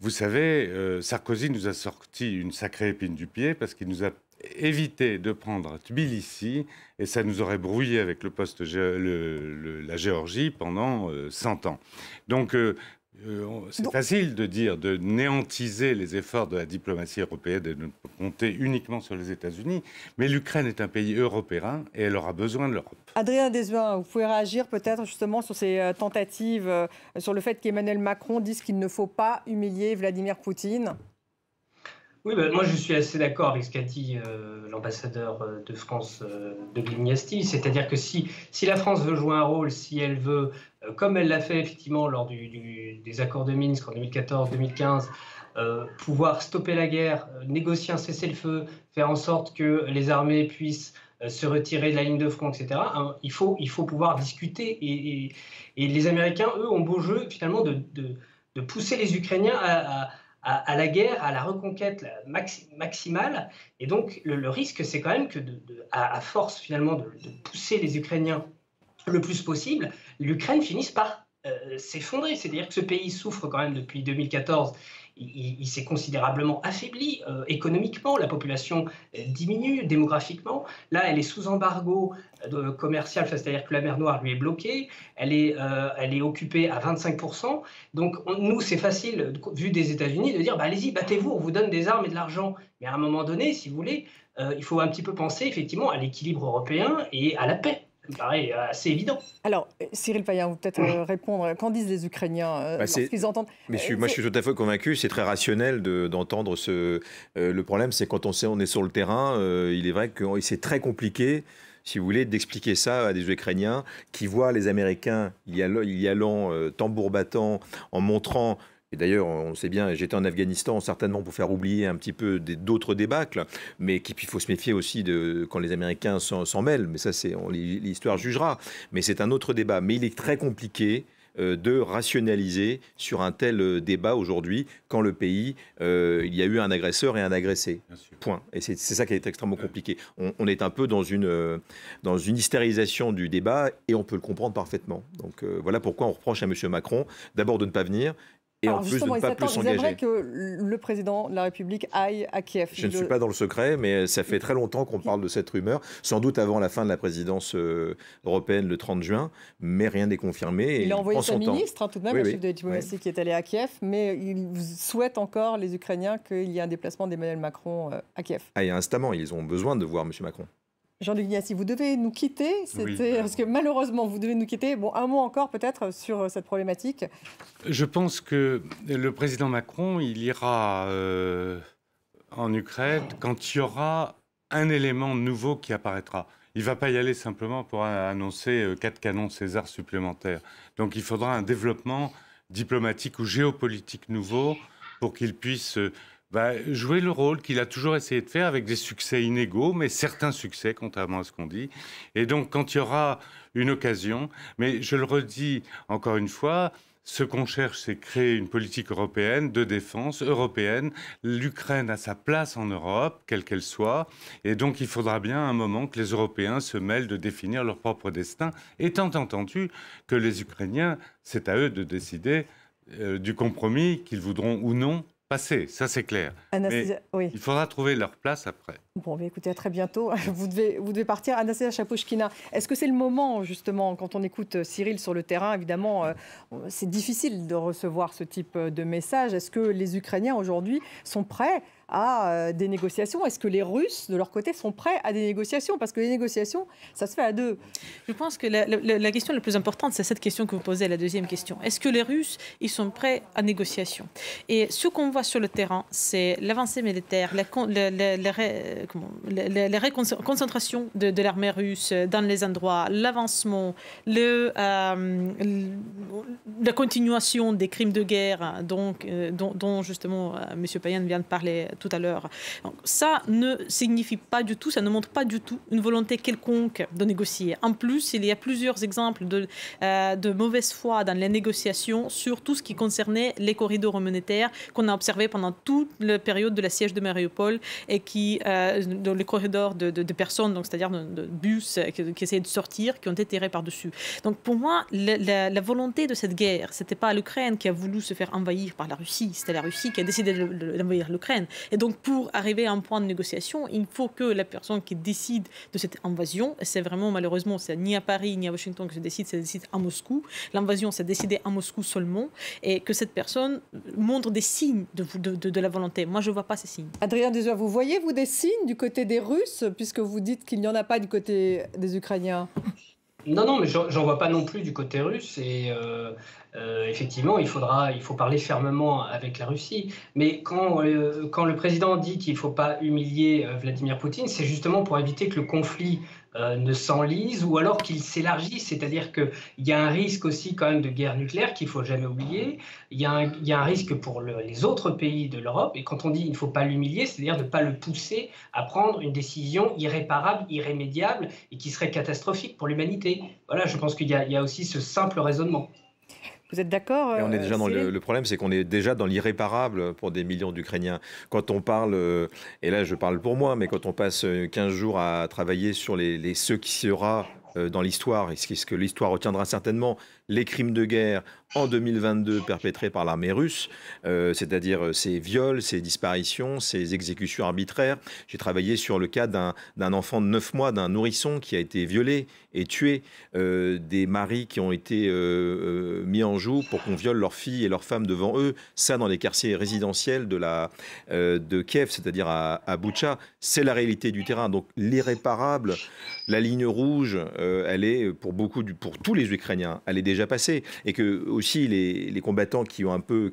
vous savez, Sarkozy nous a sorti une sacrée épine du pied parce qu'il nous a évité de prendre Tbilissi et ça nous aurait brouillé avec la Géorgie pendant 100 ans. Donc, c'est facile de néantiser les efforts de la diplomatie européenne et de compter uniquement sur les États-Unis, mais l'Ukraine est un pays européen et elle aura besoin de l'Europe. Adrien Desvin, vous pouvez réagir peut-être justement sur ces tentatives, sur le fait qu'Emmanuel Macron dise qu'il ne faut pas humilier Vladimir Poutine? Oui, moi je suis assez d'accord avec ce qu'a dit l'ambassadeur de France de Guignesty, c'est-à-dire que si la France veut jouer un rôle, si elle veut, comme elle l'a fait effectivement lors des accords de Minsk en 2014-2015, pouvoir stopper la guerre, négocier un cessez-le-feu, faire en sorte que les armées puissent se retirer de la ligne de front, etc., il faut pouvoir discuter. Et les Américains, eux, ont beau jeu finalement de pousser les Ukrainiens à la guerre, à la reconquête maximale. Et donc, le risque, c'est quand même que, à force finalement de pousser les Ukrainiens le plus possible, l'Ukraine finisse par s'effondrer. C'est-à-dire que ce pays souffre quand même depuis 2014. Il s'est considérablement affaibli économiquement, la population diminue démographiquement. Là, elle est sous embargo commercial, c'est-à-dire que la mer Noire lui est bloquée, elle est occupée à 25%. Donc nous, c'est facile, vu des États-Unis, de dire bah, allez-y, battez-vous, on vous donne des armes et de l'argent. Mais à un moment donné, si vous voulez, il faut un petit peu penser effectivement à l'équilibre européen et à la paix. me paraît assez évident. Alors, Cyril Payen, vous peut-être répondre. Qu'en disent les Ukrainiens lorsqu'ils entendent... Mais moi, je suis tout à fait convaincu. C'est très rationnel d'entendre ce... le problème, c'est quand on est sur le terrain, il est vrai que c'est très compliqué, si vous voulez, d'expliquer ça à des Ukrainiens qui voient les Américains y allant tambour battant, en montrant... Et d'ailleurs, on sait bien, j'étais en Afghanistan certainement pour faire oublier un petit peu d'autres débâcles, mais qu'il faut se méfier aussi quand les Américains s'en mêlent. Mais ça, l'histoire jugera. Mais c'est un autre débat. Mais il est très compliqué de rationaliser sur un tel débat aujourd'hui quand le pays, il y a eu un agresseur et un agressé. Point. Et c'est ça qui est extrêmement compliqué. On est un peu dans une hystérisation du débat et on peut le comprendre parfaitement. Donc voilà pourquoi on reproche à M. Macron d'abord de ne pas venir. Et alors en plus de ne pas plus s'engager. J'aimerais que le président de la République aille à Kiev. Je ne suis pas dans le secret, mais ça fait très longtemps qu'on parle de cette rumeur, sans doute avant la fin de la présidence européenne le 30 juin, mais rien n'est confirmé. Il a envoyé sa ministre, tout de même, oui, le chef de diplomatie qui est allé à Kiev, mais il souhaite encore, les Ukrainiens, qu'il y ait un déplacement d'Emmanuel Macron à Kiev. Ah, et instamment, ils ont besoin de voir M. Macron. Jean-Luc Niassi, vous devez nous quitter, parce que malheureusement, vous devez nous quitter. Bon, un mot encore peut-être sur cette problématique. Je pense que le président Macron, il ira en Ukraine quand il y aura un élément nouveau qui apparaîtra. Il ne va pas y aller simplement pour annoncer 4 canons César supplémentaires. Donc il faudra un développement diplomatique ou géopolitique nouveau pour qu'il puisse... jouer le rôle qu'il a toujours essayé de faire avec des succès inégaux, mais certains succès, contrairement à ce qu'on dit. Et donc, quand il y aura une occasion, mais je le redis encore une fois, ce qu'on cherche, c'est créer une politique européenne de défense européenne. L'Ukraine a sa place en Europe, quelle qu'elle soit, et donc il faudra bien un moment que les Européens se mêlent de définir leur propre destin, étant entendu que les Ukrainiens, c'est à eux de décider du compromis qu'ils voudront ou non passer, ça c'est clair. Mais il faudra trouver leur place après. Bon, écoutez, à très bientôt. Vous devez partir. Anastasia Chapouchkina, est-ce que c'est le moment, justement, quand on écoute Cyril sur le terrain, évidemment, c'est difficile de recevoir ce type de message. Est-ce que les Ukrainiens, aujourd'hui, sont prêts à des négociations? Est-ce que les Russes, de leur côté, sont prêts à des négociations? Parce que les négociations, ça se fait à deux. Je pense que la question la plus importante, c'est cette question que vous posez, la deuxième question. Est-ce que les Russes, ils sont prêts à négociation? Et ce qu'on voit sur le terrain, c'est l'avancée militaire, la concentration de l'armée russe dans les endroits, l'avancement, la continuation des crimes de guerre dont justement M. Payen vient de parler tout à l'heure. Donc, ça ne signifie pas du tout, ça ne montre pas du tout une volonté quelconque de négocier. En plus, il y a plusieurs exemples de mauvaise foi dans les négociations sur tout ce qui concernait les corridors humanitaires qu'on a observés pendant toute la période de la siège de Mariupol et dans les corridors de personnes, donc c'est-à-dire de bus qui essayaient de sortir, qui ont été tirés par-dessus. Donc pour moi, la volonté de cette guerre, c'était pas l'Ukraine qui a voulu se faire envahir par la Russie, c'était la Russie qui a décidé d'envahir l'Ukraine. Et donc pour arriver à un point de négociation, il faut que la personne qui décide de cette invasion, c'est vraiment malheureusement, c'est ni à Paris ni à Washington que ça décide à Moscou. L'invasion, c'est décidé à Moscou seulement, et que cette personne montre des signes de la volonté. Moi, je ne vois pas ces signes. Adrien Desjoie, vous voyez, vous, des signes du côté des Russes, puisque vous dites qu'il n'y en a pas du côté des Ukrainiens? Non, mais j'en vois pas non plus du côté russe. Et effectivement, il faut parler fermement avec la Russie. Mais quand le président dit qu'il ne faut pas humilier Vladimir Poutine, c'est justement pour éviter que le conflit ne s'enlise ou alors qu'il s'élargisse. C'est-à-dire qu'il y a un risque aussi quand même de guerre nucléaire qu'il ne faut jamais oublier. Il y a un risque pour les autres pays de l'Europe. Et quand on dit qu'il ne faut pas l'humilier, c'est-à-dire de ne pas le pousser à prendre une décision irréparable, irrémédiable et qui serait catastrophique pour l'humanité. Voilà, je pense qu'il y a aussi ce simple raisonnement. Vous êtes d'accord? On est déjà dans le problème, c'est qu'on est déjà dans l'irréparable pour des millions d'Ukrainiens. Quand on parle, et là je parle pour moi, mais quand on passe 15 jours à travailler sur ce qui sera dans l'histoire, et ce que l'histoire retiendra certainement, les crimes de guerre en 2022 perpétrés par l'armée russe, c'est-à-dire ces viols, ces disparitions, ces exécutions arbitraires. J'ai travaillé sur le cas d'un enfant de 9 mois, d'un nourrisson qui a été violé et tué, des maris qui ont été mis en joue pour qu'on viole leurs filles et leurs femmes devant eux, ça dans les quartiers résidentiels de Kiev, c'est-à-dire à Boutcha. C'est la réalité du terrain. Donc l'irréparable, la ligne rouge, elle est pour tous les Ukrainiens, elle est déjà passée. Et que aussi les combattants qui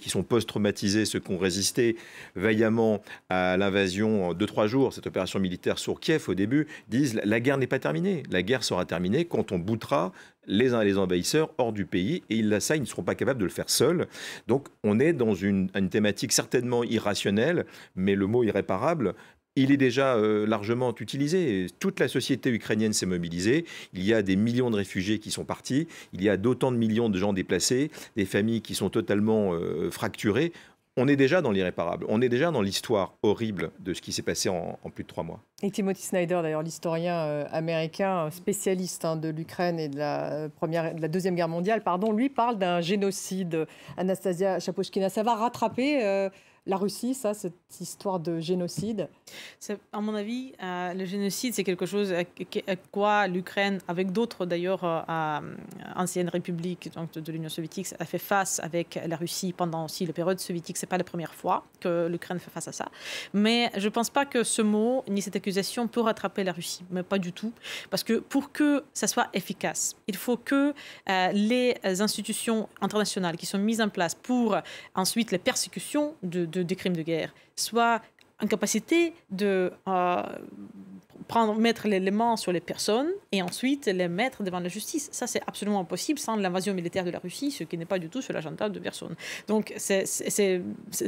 sont post-traumatisés, ceux qui ont résisté vaillamment à l'invasion en 2-3 jours, cette opération militaire sur Kiev au début, disent la guerre n'est pas terminée. La guerre sera terminée quand on bootera les envahisseurs hors du pays, et ils ne seront pas capables de le faire seuls. Donc on est dans une thématique certainement irrationnelle, mais le mot irréparable, il est déjà largement utilisé. Toute la société ukrainienne s'est mobilisée. Il y a des millions de réfugiés qui sont partis. Il y a d'autant de millions de gens déplacés, des familles qui sont totalement fracturées. On est déjà dans l'irréparable. On est déjà dans l'histoire horrible de ce qui s'est passé en plus de 3 mois. Et Timothy Snyder, d'ailleurs, l'historien américain, spécialiste de l'Ukraine et de la Deuxième Guerre mondiale, lui parle d'un génocide. Anastasia Chapochkina, ça va rattraper la Russie, cette histoire de génocide? À mon avis, le génocide, c'est quelque chose à quoi l'Ukraine, avec d'autres d'ailleurs anciennes républiques de l'Union soviétique, a fait face avec la Russie pendant aussi la période soviétique. Ce n'est pas la première fois que l'Ukraine fait face à ça. Mais je ne pense pas que ce mot, ni cette accusation, peut rattraper la Russie. Mais pas du tout. Parce que pour que ça soit efficace, il faut que les institutions internationales qui sont mises en place pour ensuite les persécutions des crimes de guerre soient en capacité de mettre les mains sur les personnes et ensuite les mettre devant la justice. Ça, c'est absolument impossible sans l'invasion militaire de la Russie, ce qui n'est pas du tout sur l'agenda de personne. Donc,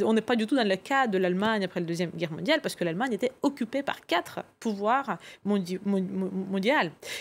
on n'est pas du tout dans le cas de l'Allemagne après la Deuxième Guerre mondiale, parce que l'Allemagne était occupée par 4 pouvoirs mondiaux.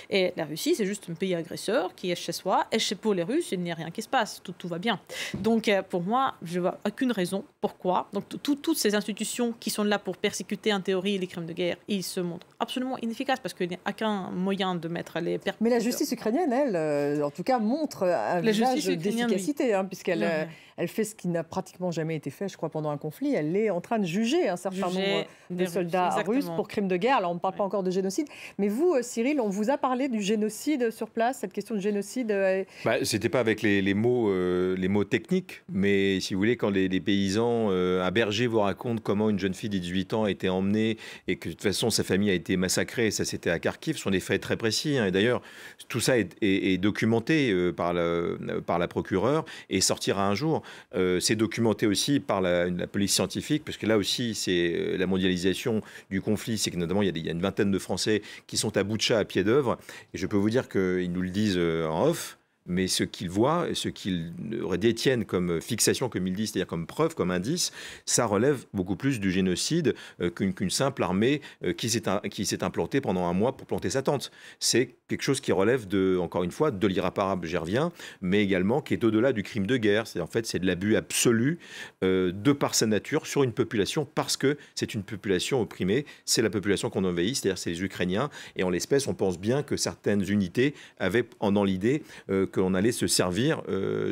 Et la Russie, c'est juste un pays agresseur qui est chez soi. Et pour les Russes, il n'y a rien qui se passe. Tout va bien. Donc, pour moi, je ne vois aucune raison pourquoi. Donc, toutes ces institutions qui sont là pour persécuter en théorie les crimes de guerre, ils se montrent absolument inefficace parce qu'il n'y a aucun moyen de mettre les perpétrateurs. Mais la justice ukrainienne, elle, en tout cas, montre un visage d'efficacité, oui. Puisqu'elle elle fait ce qui n'a pratiquement jamais été fait, je crois, pendant un conflit. Elle est en train de juger un certain nombre de soldats russes pour crimes de guerre. Alors, on ne parle pas encore de génocide. Mais vous, Cyril, on vous a parlé du génocide sur place, cette question de génocide C'était pas avec les mots techniques, mais si vous voulez, quand les paysans, un berger vous raconte comment une jeune fille de 18 ans a été emmenée et que de toute façon sa famille a été massacrée, ça c'était à Kharkiv, ce sont des faits très précis. Et d'ailleurs, tout ça est documenté par la procureure et sortira un jour. C'est documenté aussi par la police scientifique, parce que là aussi, c'est la mondialisation du conflit, c'est que notamment il y a une vingtaine de Français qui sont à Boutcha à pied d'œuvre, et je peux vous dire qu'ils nous le disent en off. Mais ce qu'ils voient, ce qu'ils détiennent comme fixation, comme ils disent, c'est-à-dire comme preuve, comme indice, ça relève beaucoup plus du génocide qu'une simple armée qui s'est implantée pendant un mois pour planter sa tente. C'est quelque chose qui relève, encore une fois, de l'irréparable, j'y reviens, mais également qui est au-delà du crime de guerre. En fait, c'est de l'abus absolu de par sa nature sur une population, parce que c'est une population opprimée, c'est la population qu'on envahit, c'est-à-dire c'est les Ukrainiens. Et en l'espèce, on pense bien que certaines unités avaient dans l'idée qu'on allait se servir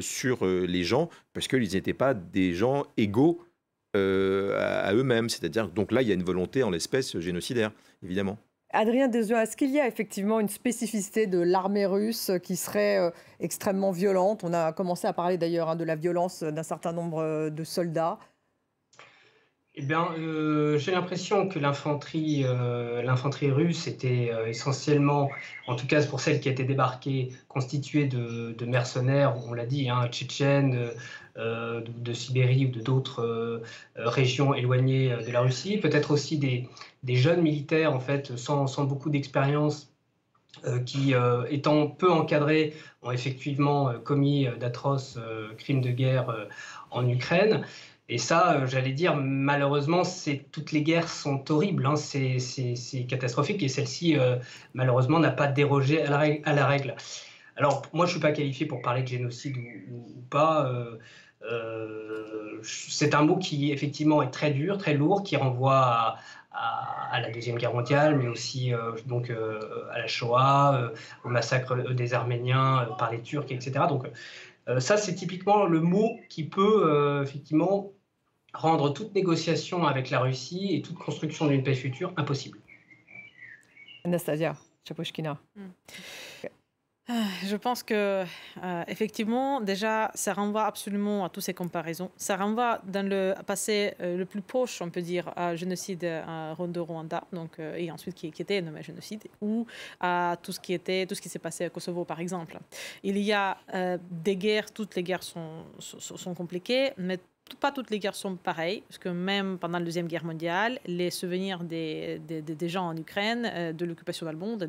sur les gens, parce qu'ils n'étaient pas des gens égaux à eux-mêmes. C'est-à-dire, donc là, il y a une volonté en l'espèce génocidaire, évidemment. Adrien Desjeux, est-ce qu'il y a effectivement une spécificité de l'armée russe qui serait extrêmement violente? On a commencé à parler d'ailleurs de la violence d'un certain nombre de soldats. Eh bien, j'ai l'impression que l'infanterie russe était essentiellement, en tout cas pour celle qui a été débarquée, constituée de mercenaires, on l'a dit, tchétchènes, de Sibérie ou de d'autres régions éloignées de la Russie. Peut-être aussi des jeunes militaires, en fait, sans beaucoup d'expérience, qui, étant peu encadrés, ont effectivement commis d'atroces crimes de guerre en Ukraine. Et ça, j'allais dire, malheureusement, toutes les guerres sont horribles, c'est catastrophique, et celle-ci, malheureusement, n'a pas dérogé à la règle. Alors, moi, je ne suis pas qualifié pour parler de génocide ou pas. C'est un mot qui, effectivement, est très dur, très lourd, qui renvoie à la Deuxième Guerre mondiale, mais aussi à la Shoah, au massacre des Arméniens par les Turcs, etc. Donc, Ça, c'est typiquement le mot qui peut effectivement rendre toute négociation avec la Russie et toute construction d'une paix future impossible. Anastasia Chapochkina. Je pense que effectivement, déjà, ça renvoie absolument à toutes ces comparaisons. Ça renvoie dans le passé le plus proche, on peut dire, à génocide de Rwanda, donc et ensuite qui était nommé génocide, ou à tout ce qui s'est passé à Kosovo, par exemple. Il y a des guerres, toutes les guerres sont compliquées, mais pas toutes les guerres sont pareilles, parce que même pendant la Deuxième Guerre mondiale, les souvenirs des gens en Ukraine, de l'occupation allemande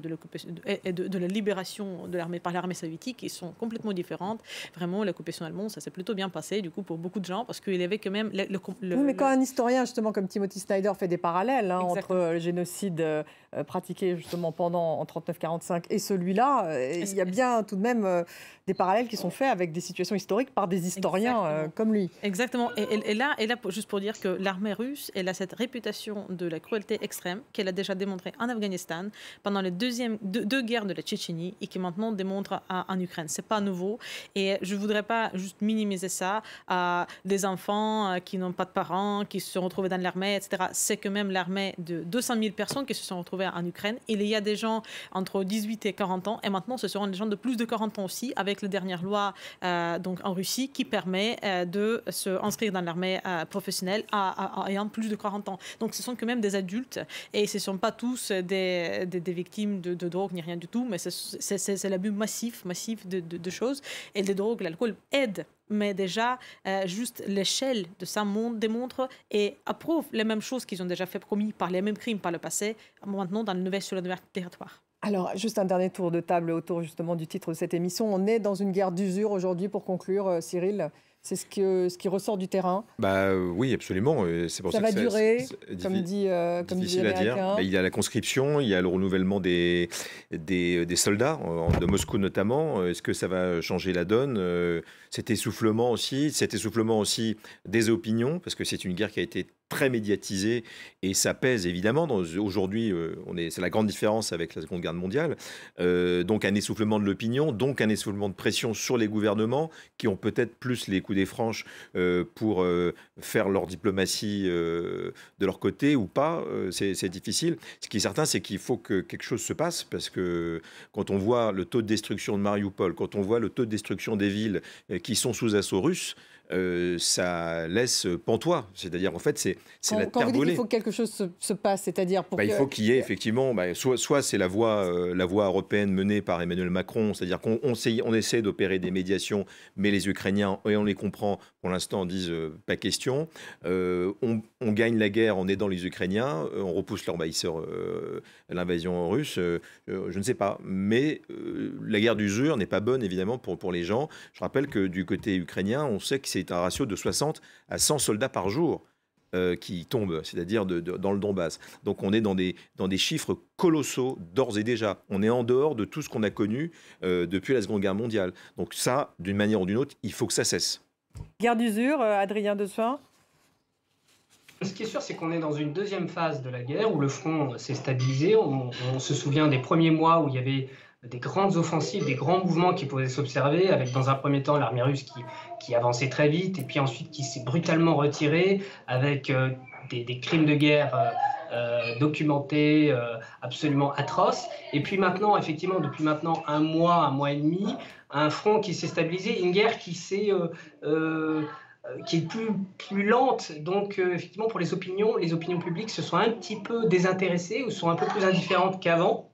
et de la libération de l'armée par l'armée soviétique, ils sont complètement différentes. Vraiment, l'occupation allemande, ça s'est plutôt bien passé, du coup, pour beaucoup de gens, parce qu'il y avait quand même... Oui, mais quand un historien, justement, comme Timothy Snyder, fait des parallèles entre le génocide pratiqué, justement, pendant en 39-45 et celui-là, il y a bien, tout de même, des parallèles qui sont faits avec des situations historiques par des historiens comme lui. Exactement. Et là, juste pour dire que l'armée russe, elle a cette réputation de la cruauté extrême qu'elle a déjà démontrée en Afghanistan pendant les deux guerres de la Tchétchénie et qui maintenant démontre en Ukraine. C'est pas nouveau. Et je voudrais pas juste minimiser ça à des enfants qui n'ont pas de parents, qui se sont retrouvés dans l'armée, etc. C'est que même l'armée de 200 000 personnes qui se sont retrouvées en Ukraine. Il y a des gens entre 18 et 40 ans et maintenant ce seront des gens de plus de 40 ans aussi avec la dernière loi donc en Russie qui permet de se inscrire dans l'armée professionnelle ayant plus de 40 ans. Donc ce sont quand même des adultes et ce ne sont pas tous des victimes de drogue ni rien du tout, mais c'est l'abus massif de choses. Et les drogues, l'alcool aident. Mais déjà, juste l'échelle de ça démontre et approuve les mêmes choses qu'ils ont déjà fait commis par les mêmes crimes par le passé, maintenant sur le nouvel territoire. Alors, juste un dernier tour de table autour justement du titre de cette émission. On est dans une guerre d'usure aujourd'hui, pour conclure, Cyril. C'est ce qui ressort du terrain. Oui, absolument. C'est pour ça va que durer, comme dit difficile à dire. Il y a la conscription, il y a le renouvellement des soldats, de Moscou notamment. Est-ce que ça va changer la donne ? Cet essoufflement aussi des opinions, parce que c'est une guerre qui a été très médiatisée et ça pèse évidemment. Aujourd'hui, c'est la grande différence avec la Seconde Guerre mondiale. Donc un essoufflement de l'opinion, donc un essoufflement de pression sur les gouvernements qui ont peut-être plus les coups des franches pour faire leur diplomatie de leur côté ou pas. C'est difficile. Ce qui est certain, c'est qu'il faut que quelque chose se passe parce que quand on voit le taux de destruction de Mariupol, quand on voit le taux de destruction des villes qui sont sous assaut russe, ça laisse pantois. C'est-à-dire, en fait, c'est la terre brûlée. Quand vous dites qu'il faut que quelque chose se passe, c'est-à-dire il faut qu'il y ait effectivement, soit c'est la voie européenne menée par Emmanuel Macron, c'est-à-dire qu'on essaie d'opérer des médiations, mais les Ukrainiens, et on les comprend, pour l'instant, disent pas question. On gagne la guerre en aidant les Ukrainiens, on repousse l'envahisseur, l'invasion russe, je ne sais pas. Mais la guerre d'usure n'est pas bonne, évidemment, pour les gens. Je rappelle que du côté ukrainien, on sait que c'est un ratio de 60 à 100 soldats par jour qui tombent, c'est-à-dire dans le Donbass. Donc on est dans des chiffres colossaux d'ores et déjà. On est en dehors de tout ce qu'on a connu depuis la Seconde Guerre mondiale. Donc ça, d'une manière ou d'une autre, il faut que ça cesse. Guerre d'usure, Adrien Dessuin. Ce qui est sûr, c'est qu'on est dans une deuxième phase de la guerre où le front s'est stabilisé. On se souvient des premiers mois où il y avait des grandes offensives, des grands mouvements qui pouvaient s'observer, avec dans un premier temps l'armée russe qui avançait très vite et puis ensuite qui s'est brutalement retirée avec des crimes de guerre documentés, absolument atroces. Et puis maintenant, effectivement, depuis maintenant un mois et demi, un front qui s'est stabilisé, une guerre qui est plus lente. Donc, effectivement, pour les opinions publiques se sont un petit peu désintéressées ou sont un peu plus indifférentes qu'avant.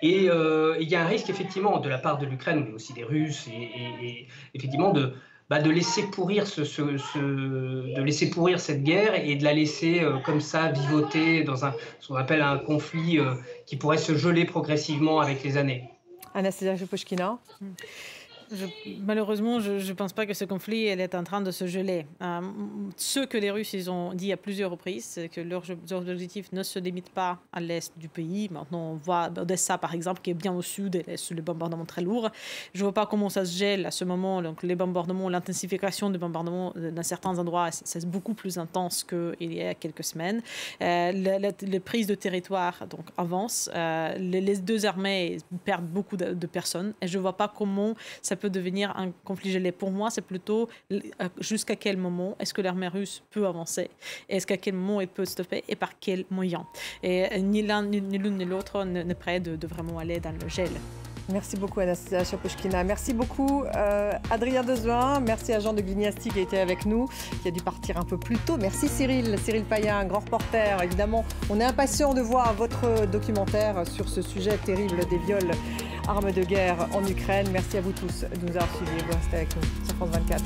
Et il y a un risque, effectivement, de la part de l'Ukraine, mais aussi des Russes, et effectivement, de laisser pourrir cette guerre et de la laisser comme ça vivoter dans ce qu'on appelle un conflit qui pourrait se geler progressivement avec les années. Anastasia Chapochkina. Malheureusement, je ne pense pas que ce conflit est en train de se geler. Ce que les Russes ils ont dit à plusieurs reprises, c'est que leurs objectifs ne se limitent pas à l'est du pays. Maintenant, on voit Odessa, par exemple, qui est bien au sud et sous les bombardements très lourds. Je ne vois pas comment ça se gèle à ce moment. Donc, les bombardements, l'intensification des bombardements dans certains endroits, c'est beaucoup plus intense qu'il y a quelques semaines. Les prises de territoire donc, avancent. Les deux armées perdent beaucoup de personnes. Et je ne vois pas comment ça ça peut devenir un conflit gelé. Pour moi, c'est plutôt jusqu'à quel moment est-ce que l'armée russe peut avancer, est-ce qu'à quel moment elle peut stopper et par quels moyens. Et ni l'un ni l'une ni l'autre n'est prêt de vraiment aller dans le gel. Merci beaucoup Anastasia Shaposhkina. Merci beaucoup Adrien Dezoin. Merci à Jean de Glignasti qui a été avec nous, qui a dû partir un peu plus tôt. Merci Cyril Payen, grand reporter. Évidemment, on est impatient de voir votre documentaire sur ce sujet terrible des viols, armes de guerre en Ukraine. Merci à vous tous de nous avoir suivis. Vous restez avec nous sur France 24.